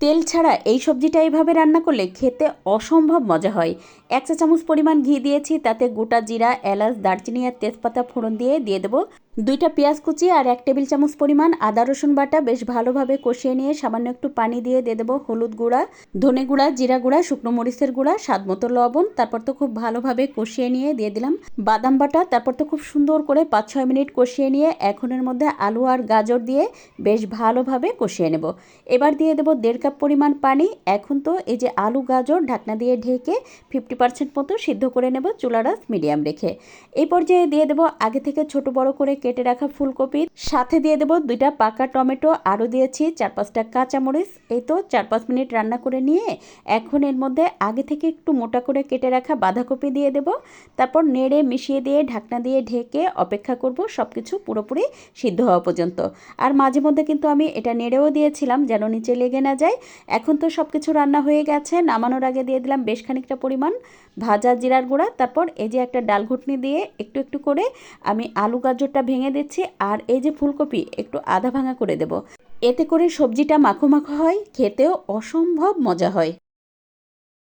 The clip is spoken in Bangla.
তেল ছাড়া এই সবজিটা এইভাবে রান্না করলে খেতে অসম্ভব মজা হয়। 1 চা চামচ পরিমাণ ঘি দিয়েছি, তাতে গোটা জিরা, এলাচ, দারচিনি আর তেজপাতা ফোড়ন দিয়ে দেবো 2টা পেঁয়াজ কুচি আর 1 টেবিল চামচ পরিমাণ আদা রসুন বাটা। বেশ ভালোভাবে কষিয়ে নিয়ে সামান্য একটু পানি দিয়ে দেবো হলুদ গুঁড়া, ধনে গুঁড়া, জিরা গুঁড়া, শুকনো মরিচের গুঁড়া, স্বাদ মতো লবণ। তারপর তো খুব ভালোভাবে কষিয়ে নিয়ে দিয়ে দিলাম বাদাম বাটা। তারপর তো খুব সুন্দর করে 5-6 মিনিট কষিয়ে নিয়ে এখন এর মধ্যে আলু আর গাজর দিয়ে বেশ ভালোভাবে কষিয়ে নেব। এবার দিয়ে দেবো 1.5 কাপ পরিমাণ পানি। এখন তো এই যে আলু গাজর ঢাকনা দিয়ে ঢেকে 50% মতো সিদ্ধ করে নেব চুলার আঁচ মিডিয়াম রেখে। এই পর্যায়ে দিয়ে দেবো আগে থেকে ছোট বড় করে কেটে রাখা ফুলকপি, সাথে দিয়ে দেবো 2টা পাকা টমেটো, আরও দিয়েছি 4-5টা কাঁচামরিচ। এই তো 4-5 মিনিট রান্না করে নিয়ে এখন এর মধ্যে আগে থেকে একটু মোটা করে কেটে রাখা বাঁধাকপি দিয়ে দেব। তারপর নেড়ে মিশিয়ে দিয়ে ঢাকনা দিয়ে ঢেকে অপেক্ষা করব সব কিছু পুরোপুরি সিদ্ধ হওয়া পর্যন্ত। আর মাঝে মধ্যে কিন্তু আমি এটা নেড়েও দিয়েছিলাম যেন নিচে লেগে না যায়। এখন তো সব কিছু রান্না হয়ে গেছে, নামানোর আগে দিয়ে দিলাম বেশ খানিকটা পরিমাণ ভাজা জিরার গুঁড়া। তারপর এই যে একটা ডাল ঘুটনি দিয়ে একটু একটু করে আমি আলু গাজরটা ভেঙে দিচ্ছি, আর এই যে ফুলকপি একটু আধা ভাঙা করে দেব। এতে করে সবজিটা মাখো মাখো হয়, খেতেও অসম্ভব মজা হয়।